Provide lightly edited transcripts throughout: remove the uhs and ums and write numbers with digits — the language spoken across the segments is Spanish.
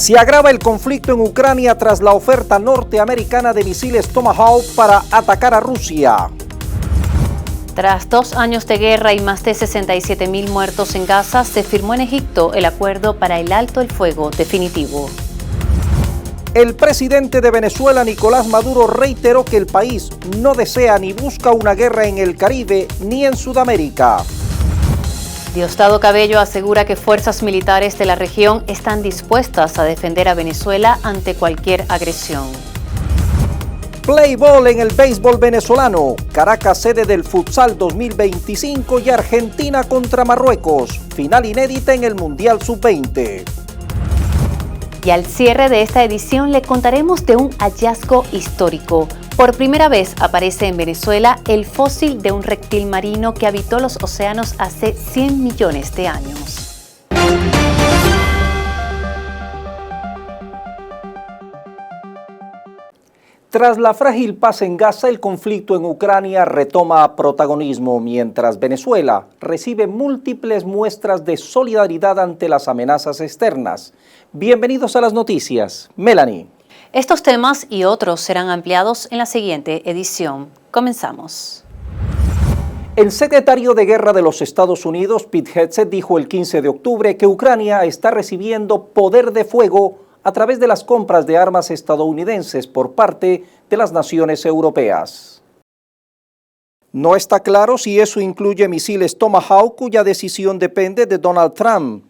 Se agrava el conflicto en Ucrania tras la oferta norteamericana de misiles Tomahawk para atacar a Rusia. Tras 2 años de guerra y más de 67.000 muertos en Gaza, se firmó en Egipto el acuerdo para el alto el fuego definitivo. El presidente de Venezuela, Nicolás Maduro, reiteró que el país no desea ni busca una guerra en el Caribe ni en Sudamérica. Diosdado Cabello asegura que fuerzas militares de la región están dispuestas a defender a Venezuela ante cualquier agresión. Play ball en el béisbol venezolano. Caracas, sede del Futsal 2025 y Argentina contra Marruecos. Final inédita en el Mundial Sub-20. Y al cierre de esta edición le contaremos de un hallazgo histórico. Por primera vez aparece en Venezuela el fósil de un reptil marino que habitó los océanos hace 100 millones de años. Tras la frágil paz en Gaza, el conflicto en Ucrania retoma protagonismo, mientras Venezuela recibe múltiples muestras de solidaridad ante las amenazas externas. Bienvenidos a las noticias. Melanie. Estos temas y otros serán ampliados en la siguiente edición. Comenzamos. El secretario de Guerra de los Estados Unidos, Pete Hegseth, dijo el 15 de octubre que Ucrania está recibiendo poder de fuego a través de las compras de armas estadounidenses por parte de las naciones europeas. No está claro si eso incluye misiles Tomahawk, cuya decisión depende de Donald Trump.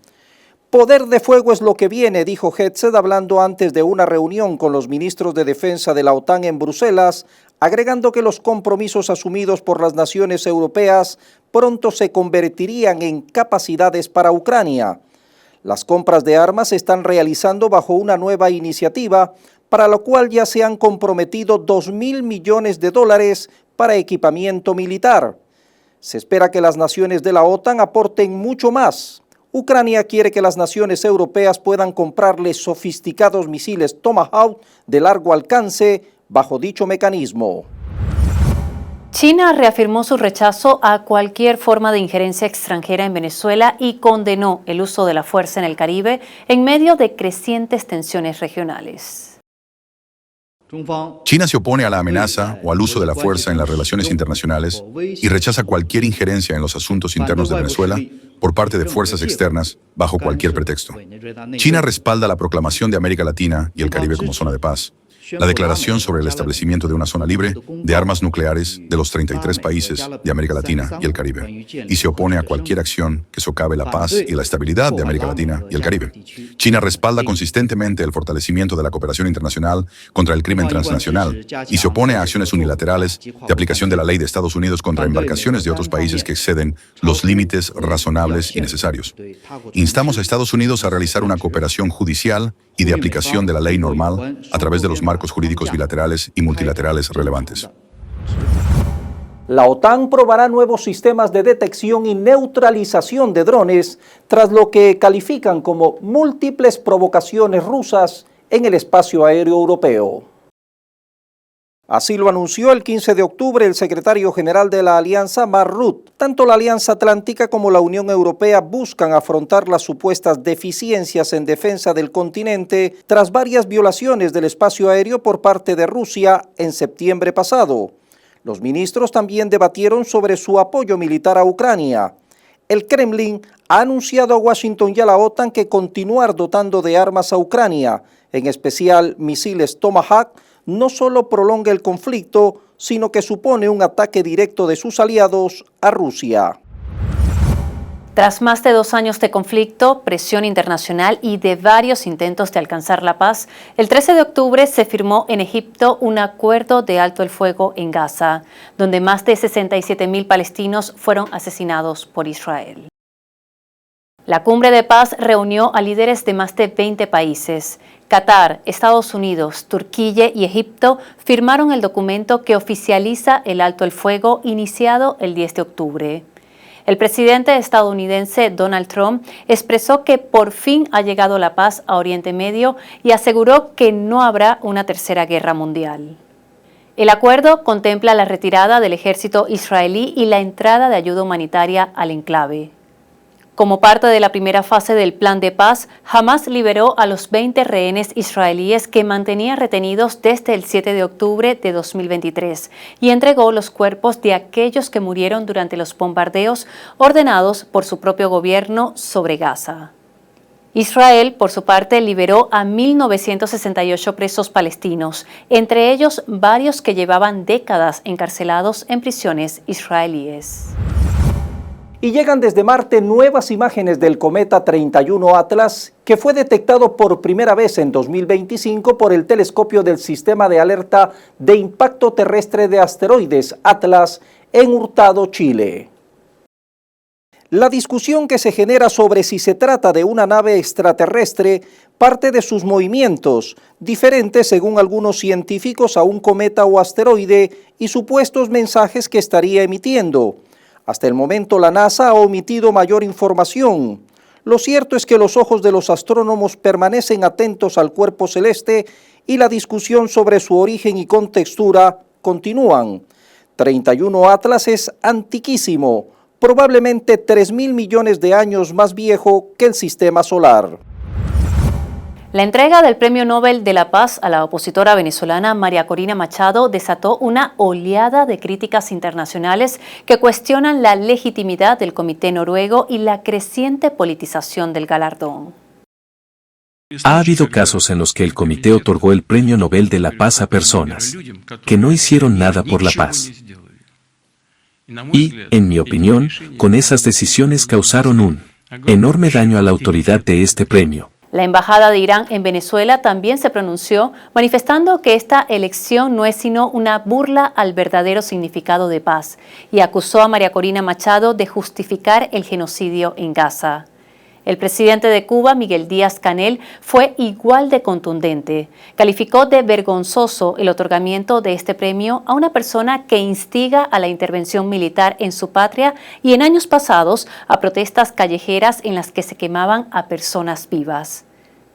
Poder de fuego es lo que viene, dijo Hegseth hablando antes de una reunión con los ministros de defensa de la OTAN en Bruselas, agregando que los compromisos asumidos por las naciones europeas pronto se convertirían en capacidades para Ucrania. Las compras de armas se están realizando bajo una nueva iniciativa, para lo cual ya se han comprometido $2.000 millones para equipamiento militar. Se espera que las naciones de la OTAN aporten mucho más. Ucrania quiere que las naciones europeas puedan comprarle sofisticados misiles Tomahawk de largo alcance bajo dicho mecanismo. China reafirmó su rechazo a cualquier forma de injerencia extranjera en Venezuela y condenó el uso de la fuerza en el Caribe en medio de crecientes tensiones regionales. China se opone a la amenaza o al uso de la fuerza en las relaciones internacionales y rechaza cualquier injerencia en los asuntos internos de Venezuela por parte de fuerzas externas bajo cualquier pretexto. China respalda la proclamación de América Latina y el Caribe como zona de paz, la declaración sobre el establecimiento de una zona libre de armas nucleares de los 33 países de América Latina y el Caribe, y se opone a cualquier acción que socave la paz y la estabilidad de América Latina y el Caribe. China respalda consistentemente el fortalecimiento de la cooperación internacional contra el crimen transnacional y se opone a acciones unilaterales de aplicación de la ley de Estados Unidos contra embarcaciones de otros países que exceden los límites razonables y necesarios. Instamos a Estados Unidos a realizar una cooperación judicial y de aplicación de la ley normal a través de los marcos jurídicos bilaterales y multilaterales relevantes. La OTAN probará nuevos sistemas de detección y neutralización de drones tras lo que califican como múltiples provocaciones rusas en el espacio aéreo europeo. Así lo anunció el 15 de octubre el secretario general de la Alianza, Mark Rutte. Tanto la Alianza Atlántica como la Unión Europea buscan afrontar las supuestas deficiencias en defensa del continente tras varias violaciones del espacio aéreo por parte de Rusia en septiembre pasado. Los ministros también debatieron sobre su apoyo militar a Ucrania. El Kremlin ha anunciado a Washington y a la OTAN que continuar dotando de armas a Ucrania, en especial misiles Tomahawk, no solo prolonga el conflicto, sino que supone un ataque directo de sus aliados a Rusia. Tras más de 2 años de conflicto, presión internacional y de varios intentos de alcanzar la paz, el 13 de octubre se firmó en Egipto un acuerdo de alto el fuego en Gaza, donde más de 67.000 palestinos fueron asesinados por Israel. La cumbre de paz reunió a líderes de más de 20 países. Qatar, Estados Unidos, Turquía y Egipto firmaron el documento que oficializa el alto el fuego iniciado el 10 de octubre. El presidente estadounidense Donald Trump expresó que por fin ha llegado la paz a Oriente Medio y aseguró que no habrá una tercera guerra mundial. El acuerdo contempla la retirada del ejército israelí y la entrada de ayuda humanitaria al enclave. Como parte de la primera fase del plan de paz, Hamás liberó a los 20 rehenes israelíes que mantenía retenidos desde el 7 de octubre de 2023 y entregó los cuerpos de aquellos que murieron durante los bombardeos ordenados por su propio gobierno sobre Gaza. Israel, por su parte, liberó a 1.968 presos palestinos, entre ellos varios que llevaban décadas encarcelados en prisiones israelíes. Y llegan desde Marte nuevas imágenes del cometa 31 Atlas, que fue detectado por primera vez en 2025 por el telescopio del Sistema de Alerta de Impacto Terrestre de Asteroides Atlas en Hurtado, Chile. La discusión que se genera sobre si se trata de una nave extraterrestre parte de sus movimientos, diferentes según algunos científicos a un cometa o asteroide y supuestos mensajes que estaría emitiendo. Hasta el momento la NASA ha omitido mayor información. Lo cierto es que los ojos de los astrónomos permanecen atentos al cuerpo celeste y la discusión sobre su origen y contextura continúan. 31 Atlas es antiquísimo, probablemente 3.000 millones de años más viejo que el sistema solar. La entrega del Premio Nobel de la Paz a la opositora venezolana María Corina Machado desató una oleada de críticas internacionales que cuestionan la legitimidad del Comité Noruego y la creciente politización del galardón. Ha habido casos en los que el comité otorgó el Premio Nobel de la Paz a personas que no hicieron nada por la paz. Y, en mi opinión, con esas decisiones causaron un enorme daño a la autoridad de este premio. La Embajada de Irán en Venezuela también se pronunció, manifestando que esta elección no es sino una burla al verdadero significado de paz, y acusó a María Corina Machado de justificar el genocidio en Gaza. El presidente de Cuba, Miguel Díaz-Canel, fue igual de contundente. Calificó de vergonzoso el otorgamiento de este premio a una persona que instiga a la intervención militar en su patria y en años pasados a protestas callejeras en las que se quemaban a personas vivas.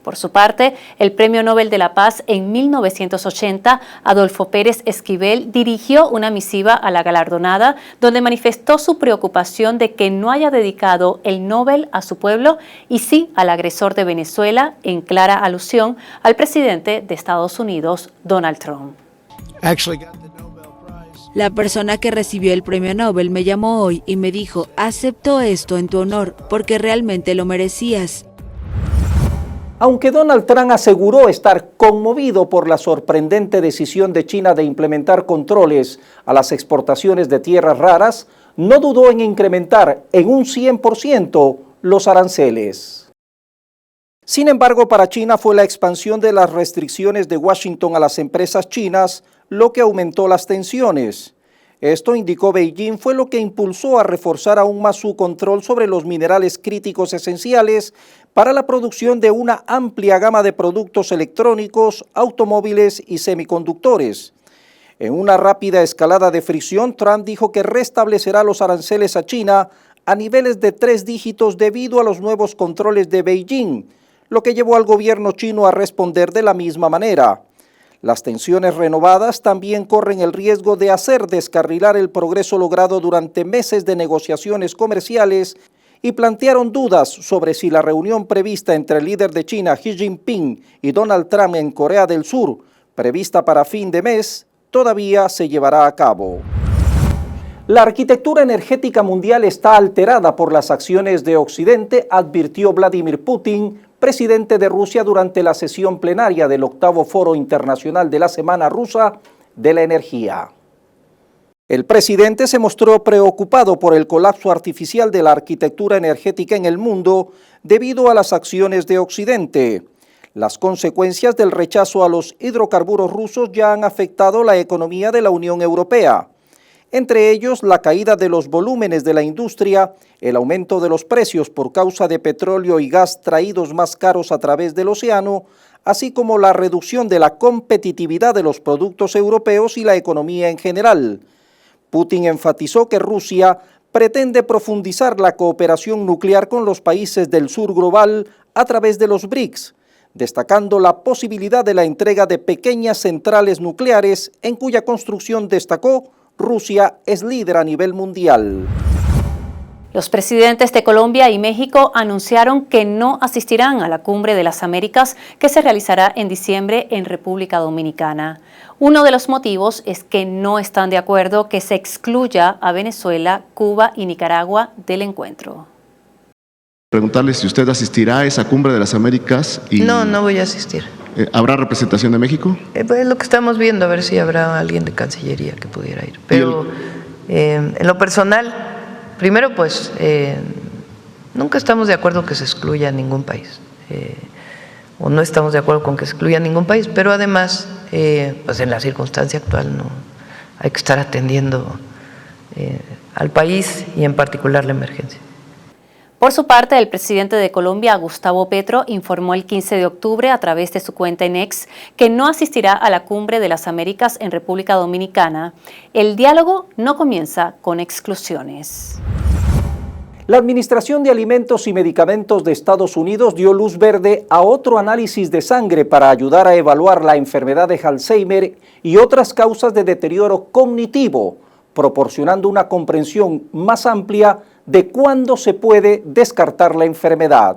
Por su parte, el Premio Nobel de la Paz en 1980, Adolfo Pérez Esquivel, dirigió una misiva a la galardonada donde manifestó su preocupación de que no haya dedicado el Nobel a su pueblo y sí al agresor de Venezuela, en clara alusión al presidente de Estados Unidos, Donald Trump. La persona que recibió el premio Nobel me llamó hoy y me dijo: acepto esto en tu honor porque realmente lo merecías. Aunque Donald Trump aseguró estar conmovido por la sorprendente decisión de China de implementar controles a las exportaciones de tierras raras, no dudó en incrementar en un 100% los aranceles. Sin embargo, para China fue la expansión de las restricciones de Washington a las empresas chinas lo que aumentó las tensiones. Esto, indicó Beijing, fue lo que impulsó a reforzar aún más su control sobre los minerales críticos esenciales para la producción de una amplia gama de productos electrónicos, automóviles y semiconductores. En una rápida escalada de fricción, Trump dijo que restablecerá los aranceles a China a niveles de 3 dígitos debido a los nuevos controles de Beijing, lo que llevó al gobierno chino a responder de la misma manera. Las tensiones renovadas también corren el riesgo de hacer descarrilar el progreso logrado durante meses de negociaciones comerciales y plantearon dudas sobre si la reunión prevista entre el líder de China, Xi Jinping, y Donald Trump en Corea del Sur, prevista para fin de mes, todavía se llevará a cabo. La arquitectura energética mundial está alterada por las acciones de Occidente, advirtió Vladimir Putin, presidente de Rusia, durante la sesión plenaria del 8º Foro Internacional de la Semana Rusa de la Energía. El presidente se mostró preocupado por el colapso artificial de la arquitectura energética en el mundo debido a las acciones de Occidente. Las consecuencias del rechazo a los hidrocarburos rusos ya han afectado la economía de la Unión Europea. Entre ellos, la caída de los volúmenes de la industria, el aumento de los precios por causa de petróleo y gas traídos más caros a través del océano, así como la reducción de la competitividad de los productos europeos y la economía en general. Putin enfatizó que Rusia pretende profundizar la cooperación nuclear con los países del sur global a través de los BRICS, destacando la posibilidad de la entrega de pequeñas centrales nucleares en cuya construcción, destacó, Rusia es líder a nivel mundial. Los presidentes de Colombia y México anunciaron que no asistirán a la Cumbre de las Américas que se realizará en diciembre en República Dominicana. Uno de los motivos es que no están de acuerdo que se excluya a Venezuela, Cuba y Nicaragua del encuentro. Preguntarle si usted asistirá a esa Cumbre de las Américas. No voy a asistir. ¿Habrá representación de México? Pues es lo que estamos viendo, a ver si habrá alguien de Cancillería que pudiera ir. Pero en lo personal, primero, pues, nunca estamos de acuerdo que se excluya a ningún país, o no estamos de acuerdo con que se excluya a ningún país, pero además, pues en la circunstancia actual no hay que estar atendiendo al país y en particular la emergencia. Por su parte, el presidente de Colombia, Gustavo Petro, informó el 15 de octubre a través de su cuenta en X que no asistirá a la Cumbre de las Américas en República Dominicana. El diálogo no comienza con exclusiones. La Administración de Alimentos y Medicamentos de Estados Unidos dio luz verde a otro análisis de sangre para ayudar a evaluar la enfermedad de Alzheimer y otras causas de deterioro cognitivo, proporcionando una comprensión más amplia de cuándo se puede descartar la enfermedad.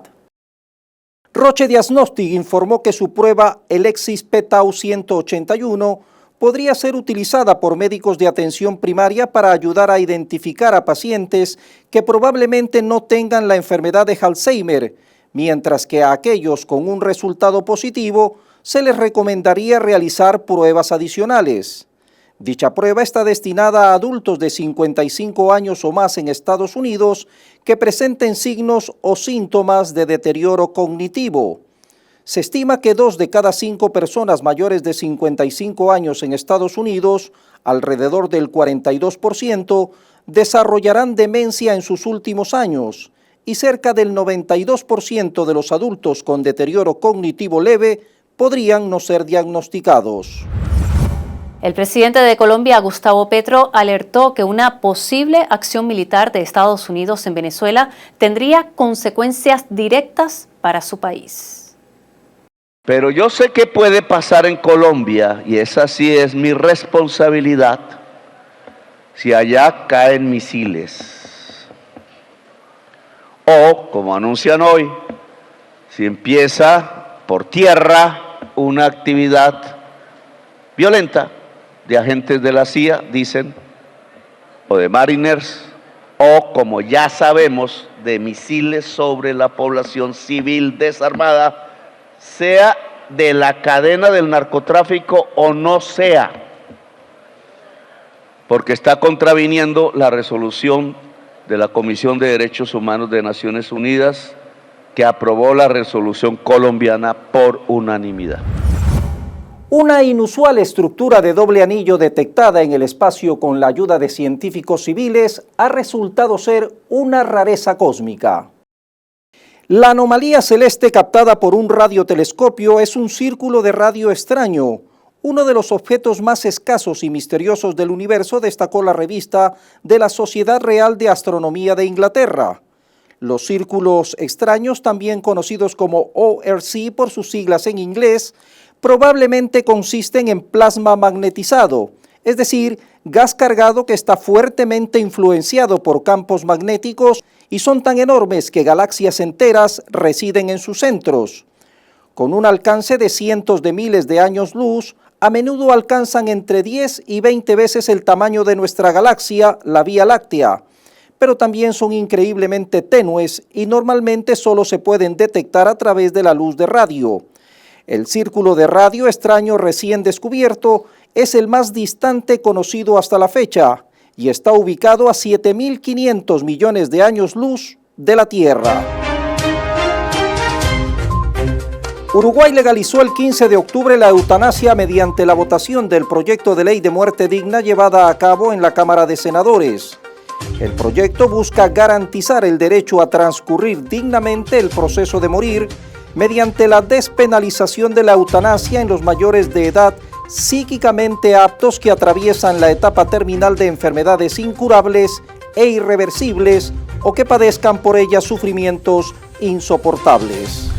Roche Diagnostic informó que su prueba, el Exis p-Tau 181, podría ser utilizada por médicos de atención primaria para ayudar a identificar a pacientes que probablemente no tengan la enfermedad de Alzheimer, mientras que a aquellos con un resultado positivo se les recomendaría realizar pruebas adicionales. Dicha prueba está destinada a adultos de 55 años o más en Estados Unidos que presenten signos o síntomas de deterioro cognitivo. Se estima que 2 de cada 5 personas mayores de 55 años en Estados Unidos, alrededor del 42%, desarrollarán demencia en sus últimos años y cerca del 92% de los adultos con deterioro cognitivo leve podrían no ser diagnosticados. El presidente de Colombia, Gustavo Petro, alertó que una posible acción militar de Estados Unidos en Venezuela tendría consecuencias directas para su país. Pero yo sé que puede pasar en Colombia, y esa sí es mi responsabilidad, si allá caen misiles. O, como anuncian hoy, si empieza por tierra una actividad violenta de agentes de la CIA, dicen, o de mariners, o como ya sabemos, de misiles sobre la población civil desarmada, sea de la cadena del narcotráfico o no sea, porque está contraviniendo la resolución de la Comisión de Derechos Humanos de Naciones Unidas, que aprobó la resolución colombiana por unanimidad. Una inusual estructura de doble anillo detectada en el espacio con la ayuda de científicos civiles ha resultado ser una rareza cósmica. La anomalía celeste captada por un radiotelescopio es un círculo de radio extraño, uno de los objetos más escasos y misteriosos del universo, destacó la revista de la Sociedad Real de Astronomía de Inglaterra. Los círculos extraños, también conocidos como ORC por sus siglas en inglés, probablemente consisten en plasma magnetizado, es decir, gas cargado que está fuertemente influenciado por campos magnéticos y son tan enormes que galaxias enteras residen en sus centros. Con un alcance de cientos de miles de años luz, a menudo alcanzan entre 10 y 20 veces el tamaño de nuestra galaxia, la Vía Láctea, pero también son increíblemente tenues y normalmente solo se pueden detectar a través de la luz de radio. El círculo de radio extraño recién descubierto es el más distante conocido hasta la fecha y está ubicado a 7.500 millones de años luz de la Tierra. Uruguay legalizó el 15 de octubre la eutanasia mediante la votación del proyecto de ley de muerte digna llevada a cabo en la Cámara de Senadores. El proyecto busca garantizar el derecho a transcurrir dignamente el proceso de morir mediante la despenalización de la eutanasia en los mayores de edad psíquicamente aptos que atraviesan la etapa terminal de enfermedades incurables e irreversibles o que padezcan por ellas sufrimientos insoportables.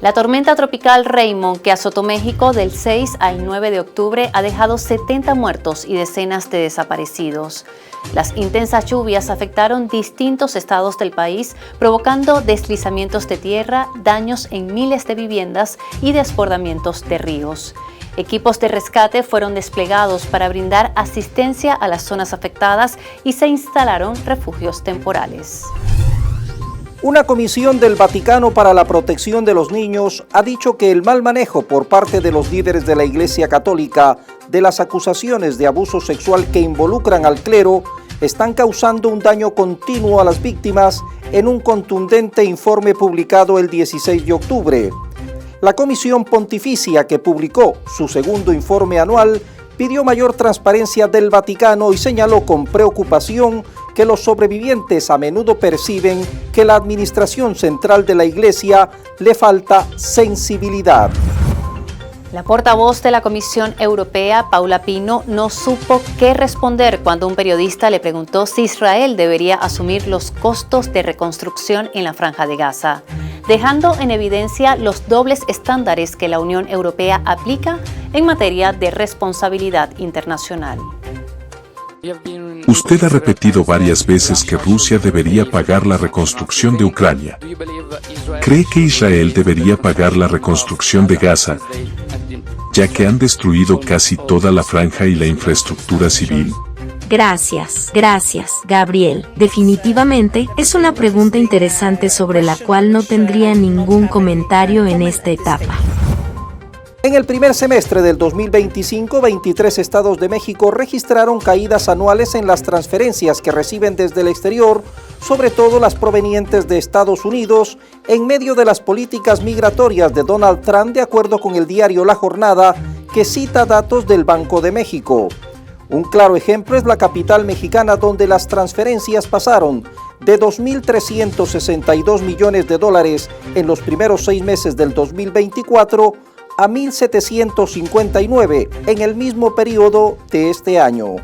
La tormenta tropical Raymond, que azotó México del 6 al 9 de octubre, ha dejado 70 muertos y decenas de desaparecidos. Las intensas lluvias afectaron distintos estados del país, provocando deslizamientos de tierra, daños en miles de viviendas y desbordamientos de ríos. Equipos de rescate fueron desplegados para brindar asistencia a las zonas afectadas y se instalaron refugios temporales. Una comisión del Vaticano para la protección de los niños ha dicho que el mal manejo por parte de los líderes de la Iglesia Católica de las acusaciones de abuso sexual que involucran al clero están causando un daño continuo a las víctimas en un contundente informe publicado el 16 de octubre. La Comisión Pontificia, que publicó su segundo informe anual, pidió mayor transparencia del Vaticano y señaló con preocupación que los sobrevivientes a menudo perciben que la administración central de la Iglesia le falta sensibilidad. La portavoz de la Comisión Europea, Paula Pino, no supo qué responder cuando un periodista le preguntó si Israel debería asumir los costos de reconstrucción en la Franja de Gaza, dejando en evidencia los dobles estándares que la Unión Europea aplica en materia de responsabilidad internacional. Usted ha repetido varias veces que Rusia debería pagar la reconstrucción de Ucrania. ¿Cree que Israel debería pagar la reconstrucción de Gaza, ya que han destruido casi toda la franja y la infraestructura civil? Gracias, Gabriel. Definitivamente, es una pregunta interesante sobre la cual no tendría ningún comentario en esta etapa. En el primer semestre del 2025, 23 estados de México registraron caídas anuales en las transferencias que reciben desde el exterior, sobre todo las provenientes de Estados Unidos, en medio de las políticas migratorias de Donald Trump, de acuerdo con el diario La Jornada, que cita datos del Banco de México. Un claro ejemplo es la capital mexicana, donde las transferencias pasaron de 2.362 millones de dólares en los primeros 6 meses del 2024 a 1.759 en el mismo periodo de este año.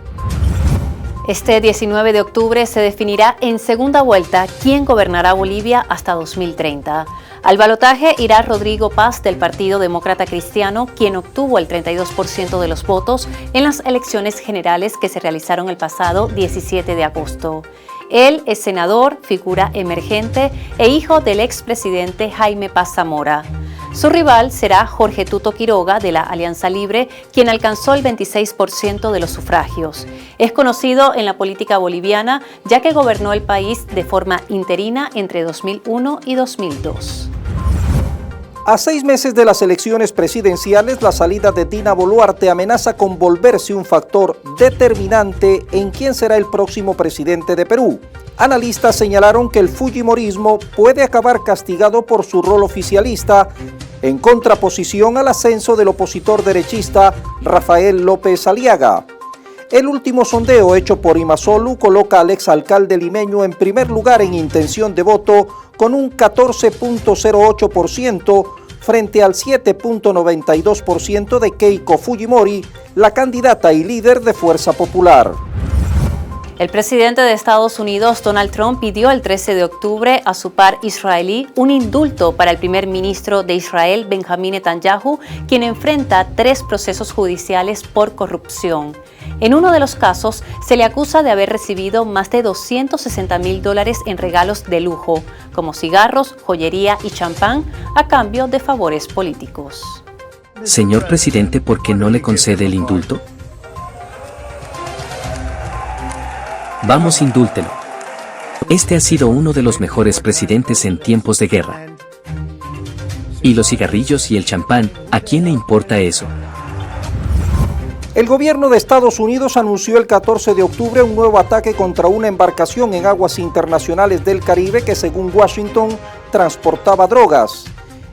Este 19 de octubre se definirá en segunda vuelta quién gobernará Bolivia hasta 2030. Al balotaje irá Rodrigo Paz del Partido Demócrata Cristiano, quien obtuvo el 32% de los votos en las elecciones generales que se realizaron el pasado 17 de agosto. Él es senador, figura emergente e hijo del expresidente Jaime Paz Zamora. Su rival será Jorge Tuto Quiroga, de la Alianza Libre, quien alcanzó el 26% de los sufragios. Es conocido en la política boliviana, ya que gobernó el país de forma interina entre 2001 y 2002. A 6 meses de las elecciones presidenciales, la salida de Dina Boluarte amenaza con volverse un factor determinante en quién será el próximo presidente de Perú. Analistas señalaron que el fujimorismo puede acabar castigado por su rol oficialista, en contraposición al ascenso del opositor derechista Rafael López Aliaga. El último sondeo hecho por Imasolu coloca al exalcalde limeño en primer lugar en intención de voto con un 14.08% frente al 7.92% de Keiko Fujimori, la candidata y líder de Fuerza Popular. El presidente de Estados Unidos, Donald Trump, pidió el 13 de octubre a su par israelí un indulto para el primer ministro de Israel, Benjamín Netanyahu, quien enfrenta 3 procesos judiciales por corrupción. En uno de los casos, se le acusa de haber recibido más de $260,000 en regalos de lujo, como cigarros, joyería y champán, a cambio de favores políticos. Señor presidente, ¿por qué no le concede el indulto? Vamos, indúltelo. Este ha sido uno de los mejores presidentes en tiempos de guerra. Y los cigarrillos y el champán, ¿a quién le importa eso? El gobierno de Estados Unidos anunció el 14 de octubre un nuevo ataque contra una embarcación en aguas internacionales del Caribe que, según Washington, transportaba drogas.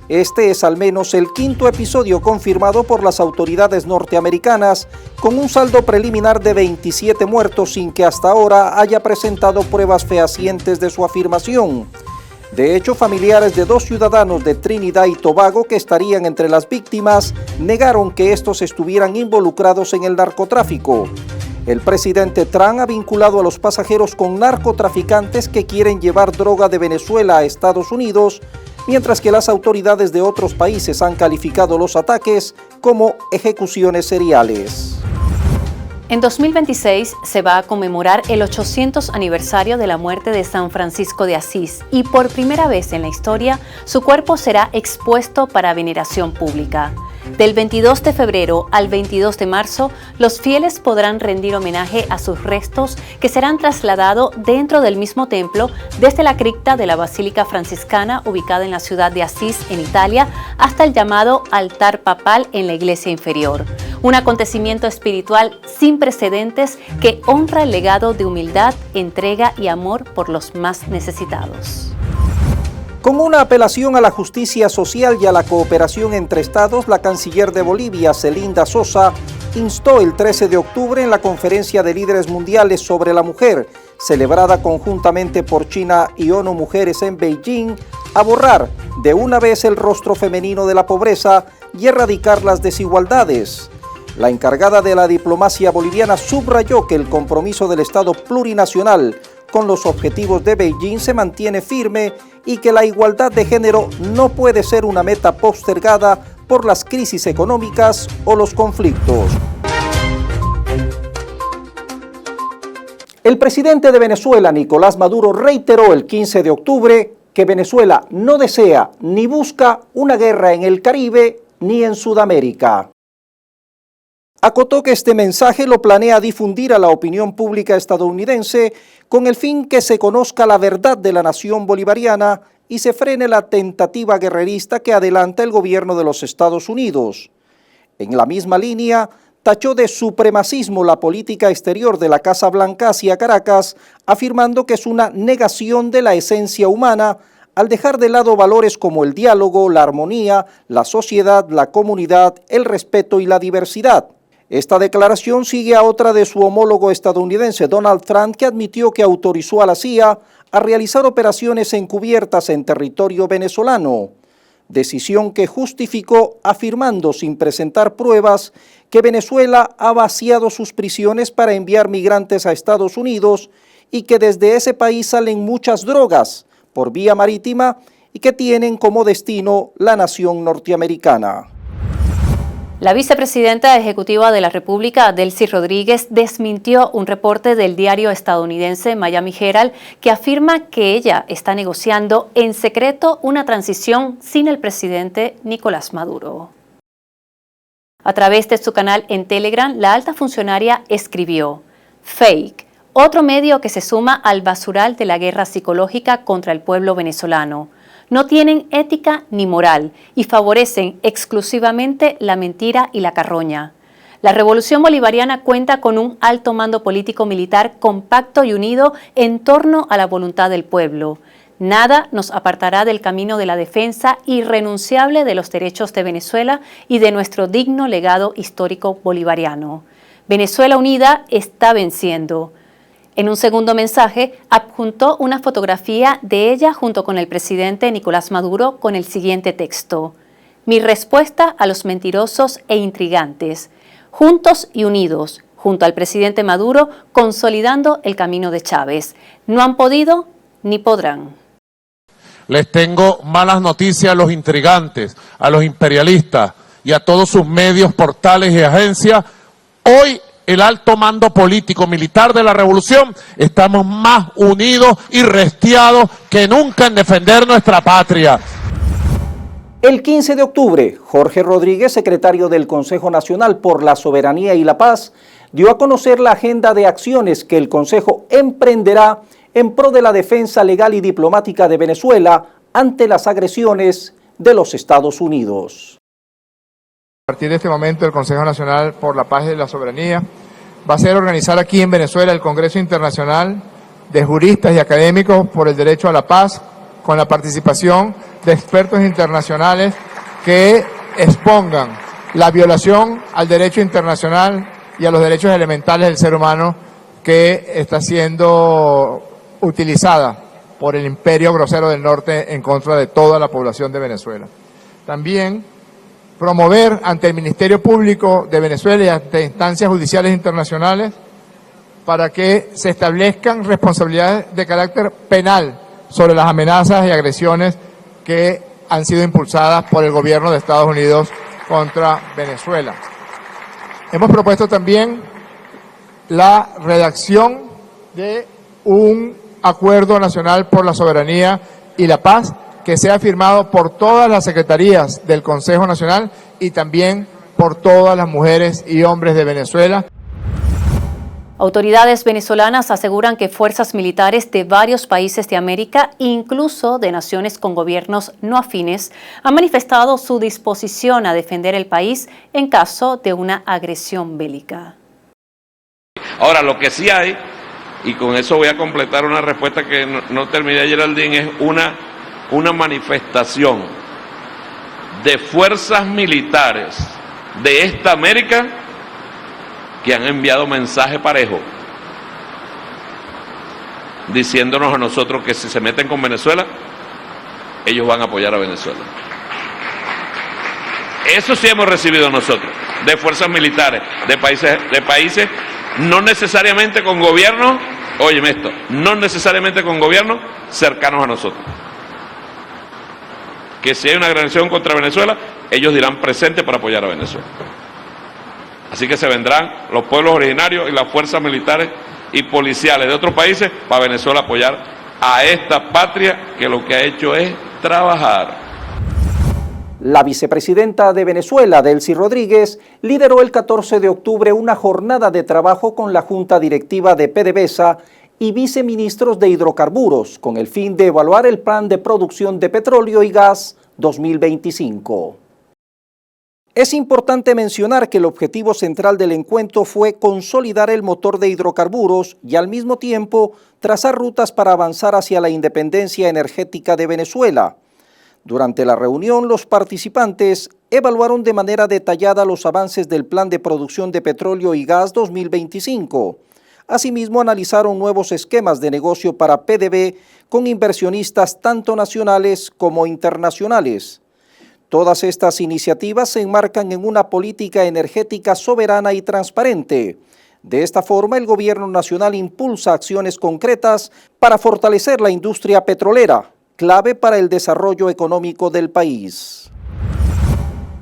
Este es al menos el 5º episodio confirmado por las autoridades norteamericanas, con un saldo preliminar de 27 muertos sin que hasta ahora haya presentado pruebas fehacientes de su afirmación. De hecho, familiares de 2 ciudadanos de Trinidad y Tobago que estarían entre las víctimas negaron que estos estuvieran involucrados en el narcotráfico. El presidente Trump ha vinculado a los pasajeros con narcotraficantes que quieren llevar droga de Venezuela a Estados Unidos, mientras que las autoridades de otros países han calificado los ataques como ejecuciones seriales. En 2026 se va a conmemorar el 800 aniversario de la muerte de San Francisco de Asís y por primera vez en la historia su cuerpo será expuesto para veneración pública. Del 22 de febrero al 22 de marzo, los fieles podrán rendir homenaje a sus restos que serán trasladados dentro del mismo templo desde la cripta de la Basílica Franciscana ubicada en la ciudad de Asís, en Italia, hasta el llamado altar papal en la iglesia inferior. Un acontecimiento espiritual sin precedentes que honra el legado de humildad, entrega y amor por los más necesitados. Con una apelación a la justicia social y a la cooperación entre estados, la canciller de Bolivia, Zelinda Sosa, instó el 13 de octubre en la Conferencia de Líderes Mundiales sobre la Mujer, celebrada conjuntamente por China y ONU Mujeres en Beijing, a borrar de una vez el rostro femenino de la pobreza y erradicar las desigualdades. La encargada de la diplomacia boliviana subrayó que el compromiso del Estado plurinacional con los objetivos de Beijing se mantiene firme y que la igualdad de género no puede ser una meta postergada por las crisis económicas o los conflictos. El presidente de Venezuela, Nicolás Maduro, reiteró el 15 de octubre que Venezuela no desea ni busca una guerra en el Caribe ni en Sudamérica. Acotó que este mensaje lo planea difundir a la opinión pública estadounidense con el fin que se conozca la verdad de la nación bolivariana y se frene la tentativa guerrerista que adelanta el gobierno de los Estados Unidos. En la misma línea, tachó de supremacismo la política exterior de la Casa Blanca hacia Caracas, afirmando que es una negación de la esencia humana al dejar de lado valores como el diálogo, la armonía, la sociedad, la comunidad, el respeto y la diversidad. Esta declaración sigue a otra de su homólogo estadounidense, Donald Trump, que admitió que autorizó a la CIA a realizar operaciones encubiertas en territorio venezolano, decisión que justificó afirmando sin presentar pruebas que Venezuela ha vaciado sus prisiones para enviar migrantes a Estados Unidos y que desde ese país salen muchas drogas por vía marítima y que tienen como destino la nación norteamericana. La vicepresidenta ejecutiva de la República, Delcy Rodríguez, desmintió un reporte del diario estadounidense Miami Herald que afirma que ella está negociando en secreto una transición sin el presidente Nicolás Maduro. A través de su canal en Telegram, la alta funcionaria escribió: "Fake, otro medio que se suma al basural de la guerra psicológica contra el pueblo venezolano. No tienen ética ni moral y favorecen exclusivamente la mentira y la carroña. La revolución bolivariana cuenta con un alto mando político-militar compacto y unido en torno a la voluntad del pueblo. Nada nos apartará del camino de la defensa irrenunciable de los derechos de Venezuela y de nuestro digno legado histórico bolivariano. Venezuela unida está venciendo". En un segundo mensaje, adjuntó una fotografía de ella junto con el presidente Nicolás Maduro con el siguiente texto: "Mi respuesta a los mentirosos e intrigantes, juntos y unidos, junto al presidente Maduro, consolidando el camino de Chávez. No han podido ni podrán". Les tengo malas noticias a los intrigantes, a los imperialistas y a todos sus medios, portales y agencias. Hoy el alto mando político militar de la revolución estamos más unidos y restiados que nunca en defender nuestra patria. El 15 de octubre, Jorge Rodríguez, secretario del Consejo Nacional por la Soberanía y la Paz, dio a conocer la agenda de acciones que el Consejo emprenderá en pro de la defensa legal y diplomática de Venezuela ante las agresiones de los Estados Unidos. A partir de este momento, el Consejo Nacional por la Paz y la Soberanía va a ser organizar aquí en Venezuela el Congreso Internacional de Juristas y Académicos por el Derecho a la Paz, con la participación de expertos internacionales que expongan la violación al derecho internacional y a los derechos elementales del ser humano que está siendo utilizada por el imperio grosero del norte en contra de toda la población de Venezuela. También promover ante el Ministerio Público de Venezuela y ante instancias judiciales internacionales para que se establezcan responsabilidades de carácter penal sobre las amenazas y agresiones que han sido impulsadas por el gobierno de Estados Unidos contra Venezuela. Hemos propuesto también la redacción de un acuerdo nacional por la soberanía y la paz que sea firmado por todas las secretarías del Consejo Nacional y también por todas las mujeres y hombres de Venezuela. Autoridades venezolanas aseguran que fuerzas militares de varios países de América, incluso de naciones con gobiernos no afines, han manifestado su disposición a defender el país en caso de una agresión bélica. Ahora, lo que sí hay, y con eso voy a completar una respuesta que no terminé, Geraldine, es una manifestación de fuerzas militares de esta América que han enviado mensaje parejo, diciéndonos a nosotros que si se meten con Venezuela, ellos van a apoyar a Venezuela. Eso sí hemos recibido nosotros, de fuerzas militares, de países no necesariamente con gobiernos, óyeme esto, no necesariamente con gobiernos cercanos a nosotros. Que si hay una agresión contra Venezuela, ellos dirán presente para apoyar a Venezuela. Así que se vendrán los pueblos originarios y las fuerzas militares y policiales de otros países para Venezuela apoyar a esta patria que lo que ha hecho es trabajar. La vicepresidenta de Venezuela, Delcy Rodríguez, lideró el 14 de octubre una jornada de trabajo con la Junta Directiva de PDVSA y viceministros de hidrocarburos con el fin de evaluar el plan de producción de petróleo y gas 2025. Es importante mencionar que el objetivo central del encuentro fue consolidar el motor de hidrocarburos y al mismo tiempo trazar rutas para avanzar hacia la independencia energética de Venezuela. Durante la reunión, los participantes evaluaron de manera detallada los avances del plan de producción de petróleo y gas 2025. Asimismo, analizaron nuevos esquemas de negocio para PDV con inversionistas tanto nacionales como internacionales. Todas estas iniciativas se enmarcan en una política energética soberana y transparente. De esta forma, el Gobierno Nacional impulsa acciones concretas para fortalecer la industria petrolera, clave para el desarrollo económico del país.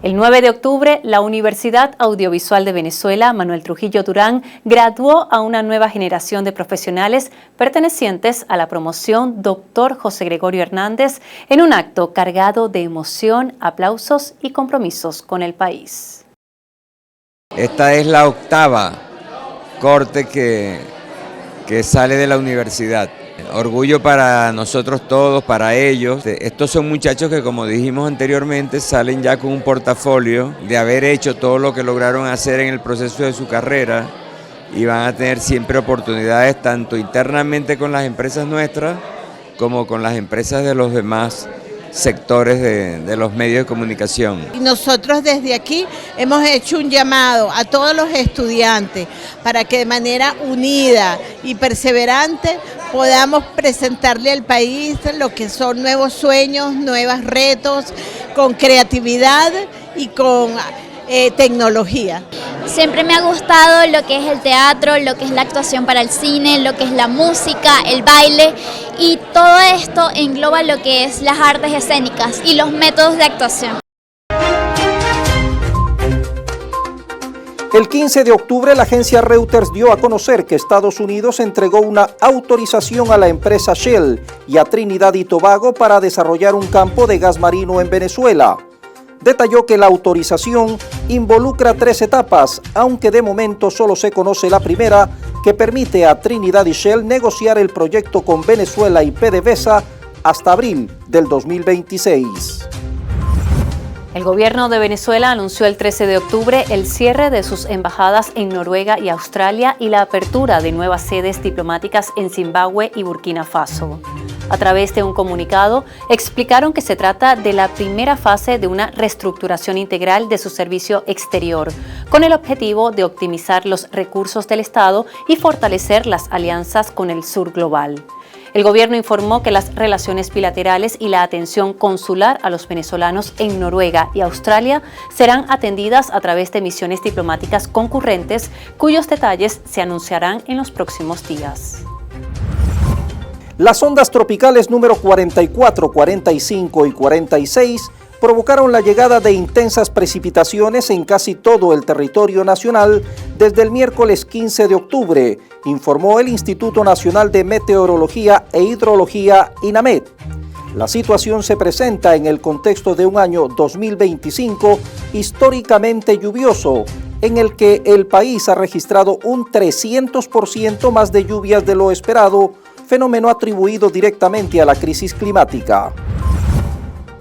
El 9 de octubre, la Universidad Audiovisual de Venezuela, Manuel Trujillo Durán, graduó a una nueva generación de profesionales pertenecientes a la promoción Dr. José Gregorio Hernández en un acto cargado de emoción, aplausos y compromisos con el país. Esta es la octava corte que sale de la universidad. Orgullo para nosotros todos, para ellos. Estos son muchachos que, como dijimos anteriormente, salen ya con un portafolio de haber hecho todo lo que lograron hacer en el proceso de su carrera y van a tener siempre oportunidades tanto internamente con las empresas nuestras como con las empresas de los demás sectores de los medios de comunicación. Nosotros desde aquí hemos hecho un llamado a todos los estudiantes para que de manera unida y perseverante podamos presentarle al país lo que son nuevos sueños, nuevos retos, con creatividad y con tecnología. Siempre me ha gustado lo que es el teatro, lo que es la actuación para el cine, lo que es la música, el baile, y todo esto engloba lo que es las artes escénicas y los métodos de actuación. El 15 de octubre, la agencia Reuters dio a conocer que Estados Unidos entregó una autorización a la empresa Shell y a Trinidad y Tobago para desarrollar un campo de gas marino en Venezuela. Detalló que la autorización involucra 3 etapas, aunque de momento solo se conoce la primera, que permite a Trinidad y Shell negociar el proyecto con Venezuela y PDVSA hasta abril del 2026. El gobierno de Venezuela anunció el 13 de octubre el cierre de sus embajadas en Noruega y Australia y la apertura de nuevas sedes diplomáticas en Zimbabue y Burkina Faso. A través de un comunicado, explicaron que se trata de la primera fase de una reestructuración integral de su servicio exterior, con el objetivo de optimizar los recursos del Estado y fortalecer las alianzas con el sur global. El gobierno informó que las relaciones bilaterales y la atención consular a los venezolanos en Noruega y Australia serán atendidas a través de misiones diplomáticas concurrentes, cuyos detalles se anunciarán en los próximos días. Las ondas tropicales número 44, 45 y 46 provocaron la llegada de intensas precipitaciones en casi todo el territorio nacional desde el miércoles 15 de octubre, informó el Instituto Nacional de Meteorología e Hidrología, INAMED. La situación se presenta en el contexto de un año 2025 históricamente lluvioso, en el que el país ha registrado un 300% más de lluvias de lo esperado, fenómeno atribuido directamente a la crisis climática.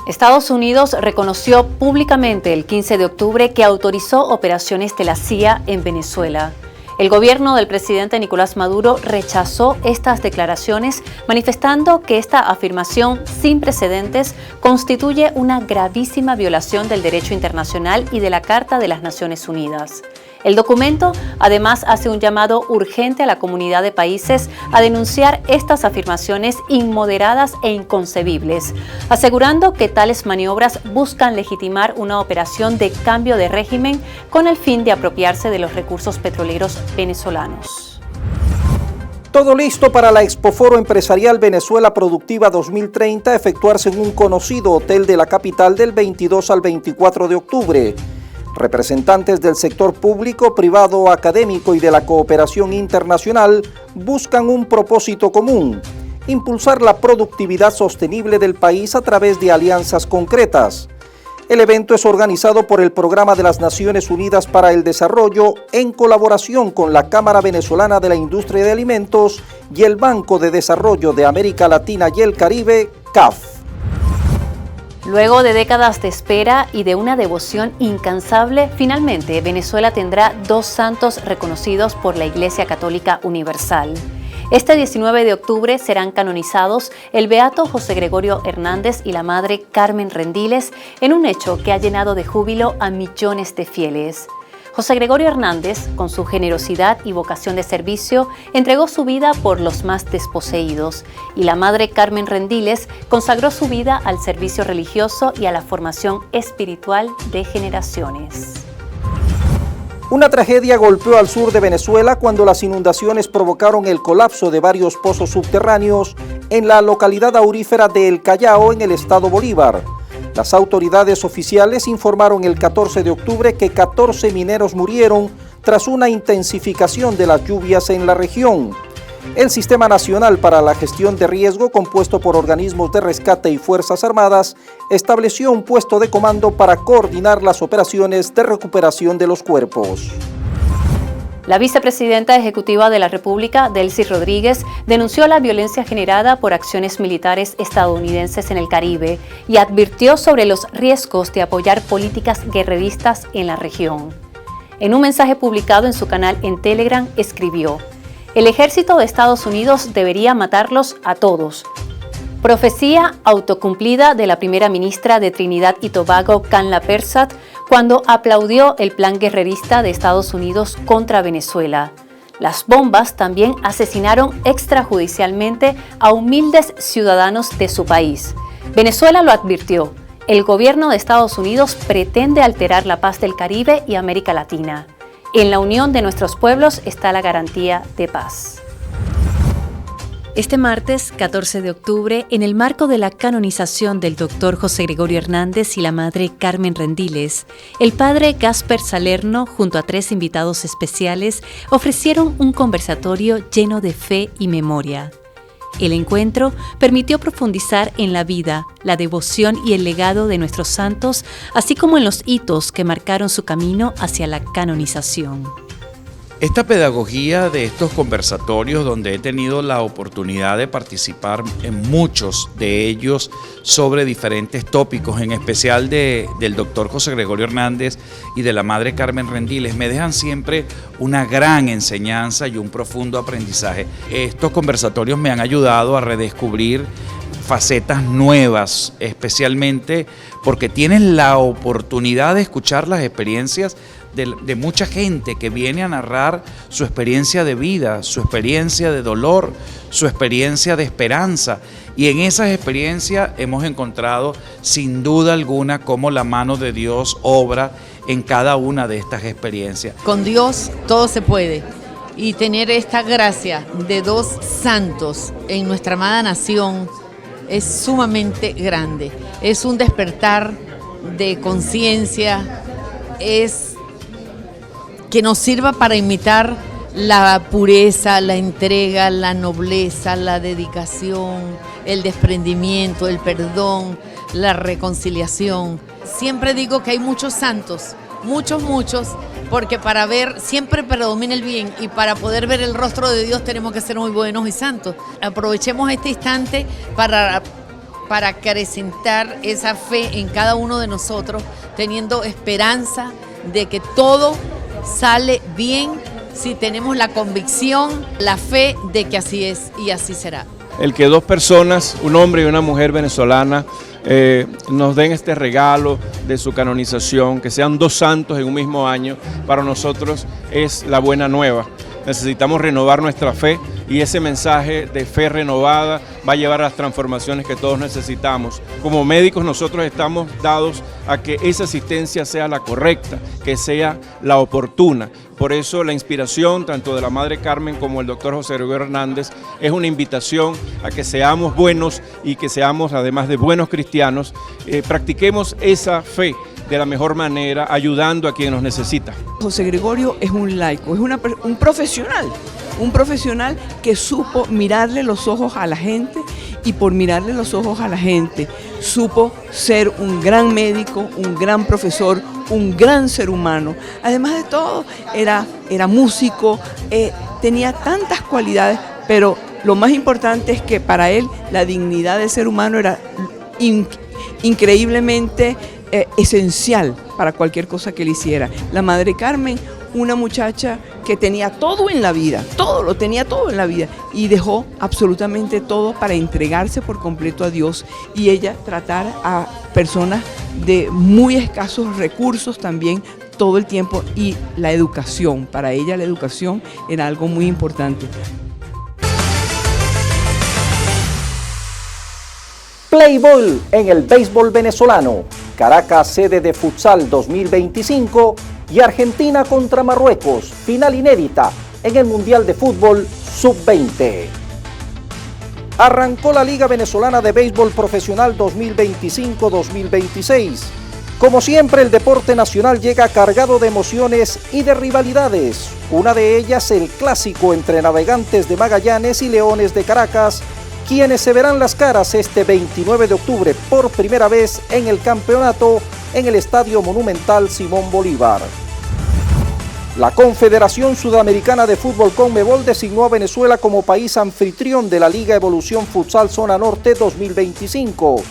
Estados Unidos reconoció públicamente el 15 de octubre que autorizó operaciones de la CIA en Venezuela. El gobierno del presidente Nicolás Maduro rechazó estas declaraciones, manifestando que esta afirmación sin precedentes constituye una gravísima violación del derecho internacional y de la Carta de las Naciones Unidas. El documento además hace un llamado urgente a la comunidad de países a denunciar estas afirmaciones inmoderadas e inconcebibles, asegurando que tales maniobras buscan legitimar una operación de cambio de régimen con el fin de apropiarse de los recursos petroleros venezolanos. Todo listo para la Expoforo Empresarial Venezuela Productiva 2030 efectuarse en un conocido hotel de la capital del 22 al 24 de octubre. Representantes del sector público, privado, académico y de la cooperación internacional buscan un propósito común: impulsar la productividad sostenible del país a través de alianzas concretas. El evento es organizado por el Programa de las Naciones Unidas para el Desarrollo en colaboración con la Cámara Venezolana de la Industria de Alimentos y el Banco de Desarrollo de América Latina y el Caribe, CAF. Luego de décadas de espera y de una devoción incansable, finalmente Venezuela tendrá dos santos reconocidos por la Iglesia Católica Universal. Este 19 de octubre serán canonizados el beato José Gregorio Hernández y la madre Carmen Rendiles en un hecho que ha llenado de júbilo a millones de fieles. José Gregorio Hernández, con su generosidad y vocación de servicio, entregó su vida por los más desposeídos, y la madre Carmen Rendiles consagró su vida al servicio religioso y a la formación espiritual de generaciones. Una tragedia golpeó al sur de Venezuela cuando las inundaciones provocaron el colapso de varios pozos subterráneos en la localidad aurífera de El Callao, en el estado Bolívar. Las autoridades oficiales informaron el 14 de octubre que 14 mineros murieron tras una intensificación de las lluvias en la región. El Sistema Nacional para la Gestión de Riesgo, compuesto por organismos de rescate y Fuerzas Armadas, estableció un puesto de comando para coordinar las operaciones de recuperación de los cuerpos. La vicepresidenta ejecutiva de la República, Delcy Rodríguez, denunció la violencia generada por acciones militares estadounidenses en el Caribe y advirtió sobre los riesgos de apoyar políticas guerreristas en la región. En un mensaje publicado en su canal en Telegram, escribió: "El ejército de Estados Unidos debería matarlos a todos". Profecía autocumplida de la primera ministra de Trinidad y Tobago, Kamala Persad, cuando aplaudió el plan guerrerista de Estados Unidos contra Venezuela. Las bombas también asesinaron extrajudicialmente a humildes ciudadanos de su país. Venezuela lo advirtió: el gobierno de Estados Unidos pretende alterar la paz del Caribe y América Latina. En la unión de nuestros pueblos está la garantía de paz. Este martes, 14 de octubre, en el marco de la canonización del doctor José Gregorio Hernández y la madre Carmen Rendiles, el padre Gasper Salerno, junto a 3 invitados especiales, ofrecieron un conversatorio lleno de fe y memoria. El encuentro permitió profundizar en la vida, la devoción y el legado de nuestros santos, así como en los hitos que marcaron su camino hacia la canonización. Esta pedagogía de estos conversatorios, donde he tenido la oportunidad de participar en muchos de ellos sobre diferentes tópicos, en especial del doctor José Gregorio Hernández y de la madre Carmen Rendiles, me dejan siempre una gran enseñanza y un profundo aprendizaje. Estos conversatorios me han ayudado a redescubrir facetas nuevas, especialmente porque tienen la oportunidad de escuchar las experiencias de mucha gente que viene a narrar su experiencia de vida, su experiencia de dolor, su experiencia de esperanza. Y en esas experiencias hemos encontrado sin duda alguna cómo la mano de Dios obra en cada una de estas experiencias. Con Dios todo se puede. y tener esta gracia de dos santos en nuestra amada nación es sumamente grande. Es un despertar de conciencia, es que nos sirva para imitar la pureza, la entrega, la nobleza, la dedicación, el desprendimiento, el perdón, la reconciliación. Siempre digo que hay muchos santos, muchos, porque para ver, siempre predomina el bien y para poder ver el rostro de Dios tenemos que ser muy buenos y santos. Aprovechemos este instante para acrecentar esa fe en cada uno de nosotros, teniendo esperanza de que todo sale bien si tenemos la convicción, la fe de que así es y así será. El que dos personas, un hombre y una mujer venezolana, nos den este regalo de su canonización, que sean dos santos en un mismo año, para nosotros es la buena nueva. Necesitamos renovar nuestra fe y ese mensaje de fe renovada va a llevar a las transformaciones que todos necesitamos. Como médicos nosotros estamos dados a que esa asistencia sea la correcta, que sea la oportuna. Por eso la inspiración tanto de la Madre Carmen como el doctor José Gregorio Hernández es una invitación a que seamos buenos y que seamos, además de buenos cristianos, practiquemos esa fe de la mejor manera, ayudando a quien nos necesita. José Gregorio es un laico, es un profesional que supo mirarle los ojos a la gente y por mirarle los ojos a la gente supo ser un gran médico, un gran profesor, un gran ser humano. Además de todo, era músico, tenía tantas cualidades, pero lo más importante es que para él la dignidad del ser humano era increíblemente esencial para cualquier cosa que él hiciera. La Madre Carmen, una muchacha que tenía todo en la vida, lo tenía todo en la vida y dejó absolutamente todo para entregarse por completo a Dios y ella tratar a personas de muy escasos recursos también todo el tiempo y la educación, para ella la educación era algo muy importante. Play Ball en el béisbol venezolano. Caracas, sede de Futsal 2025 y Argentina contra Marruecos, final inédita en el Mundial de Fútbol Sub-20. Arrancó la Liga Venezolana de Béisbol Profesional 2025-2026. Como siempre, el deporte nacional llega cargado de emociones y de rivalidades. Una de ellas, el clásico entre Navegantes de Magallanes y Leones de Caracas, quienes se verán las caras este 29 de octubre por primera vez en el campeonato en el Estadio Monumental Simón Bolívar. La Confederación Sudamericana de Fútbol Conmebol designó a Venezuela como país anfitrión de la Liga Evolución Futsal Zona Norte 2025.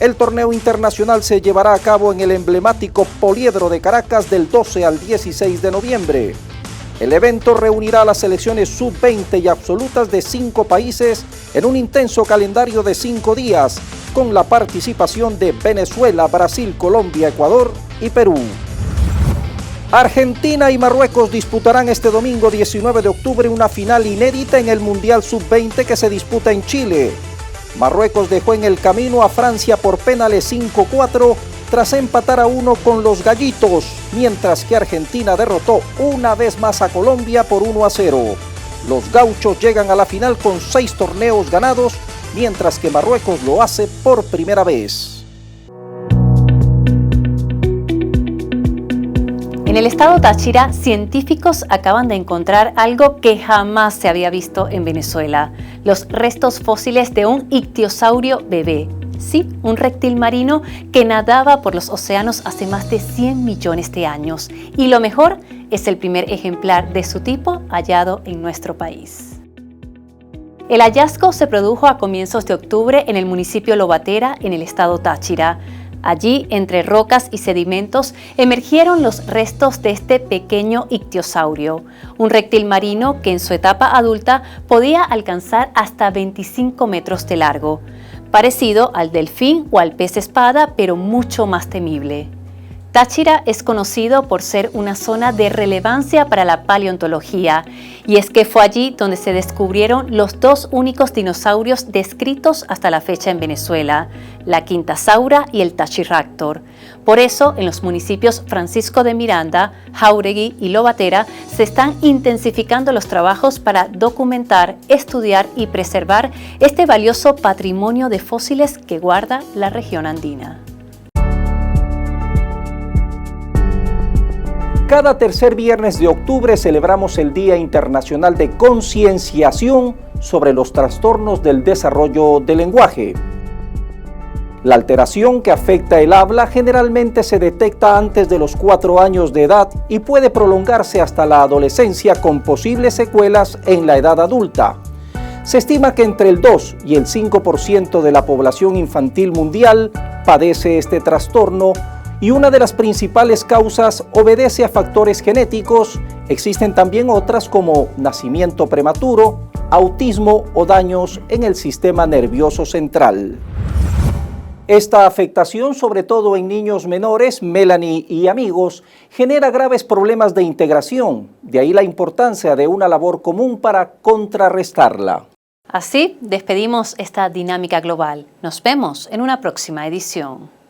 El torneo internacional se llevará a cabo en el emblemático Poliedro de Caracas del 12 al 16 de noviembre. El evento reunirá a las selecciones sub-20 y absolutas de 5 países en un intenso calendario de 5 días, con la participación de Venezuela, Brasil, Colombia, Ecuador y Perú. Argentina y Marruecos disputarán este domingo 19 de octubre una final inédita en el Mundial Sub-20 que se disputa en Chile. Marruecos dejó en el camino a Francia por penales 5-4 tras empatar a 1 con los gallitos, mientras que Argentina derrotó una vez más a Colombia por 1-0. Los gauchos llegan a la final con 6 torneos ganados, mientras que Marruecos lo hace por primera vez. En el estado Táchira, científicos acaban de encontrar algo que jamás se había visto en Venezuela: los restos fósiles de un ictiosaurio bebé. Sí, un reptil marino que nadaba por los océanos hace más de 100 millones de años. Y lo mejor, es el primer ejemplar de su tipo hallado en nuestro país. El hallazgo se produjo a comienzos de octubre en el municipio Lobatera, en el estado Táchira. Allí, entre rocas y sedimentos, emergieron los restos de este pequeño ictiosaurio, un reptil marino que en su etapa adulta podía alcanzar hasta 25 metros de largo, parecido al delfín o al pez espada, pero mucho más temible. Táchira es conocido por ser una zona de relevancia para la paleontología, y es que fue allí donde se descubrieron los dos únicos dinosaurios descritos hasta la fecha en Venezuela, la Quintasaura y el Tachirráctor. Por eso, en los municipios Francisco de Miranda, Jáuregui y Lobatera se están intensificando los trabajos para documentar, estudiar y preservar este valioso patrimonio de fósiles que guarda la región andina. Cada tercer viernes de octubre celebramos el Día Internacional de Concienciación sobre los trastornos del desarrollo del lenguaje. La alteración que afecta el habla generalmente se detecta antes de los 4 años de edad y puede prolongarse hasta la adolescencia con posibles secuelas en la edad adulta. Se estima que entre el 2 y el 5% de la población infantil mundial padece este trastorno, y una de las principales causas obedece a factores genéticos. Existen también otras como nacimiento prematuro, autismo o daños en el sistema nervioso central. Esta afectación, sobre todo en niños menores, Melanie y amigos, genera graves problemas de integración. De ahí la importancia de una labor común para contrarrestarla. Así despedimos esta dinámica global. Nos vemos en una próxima edición.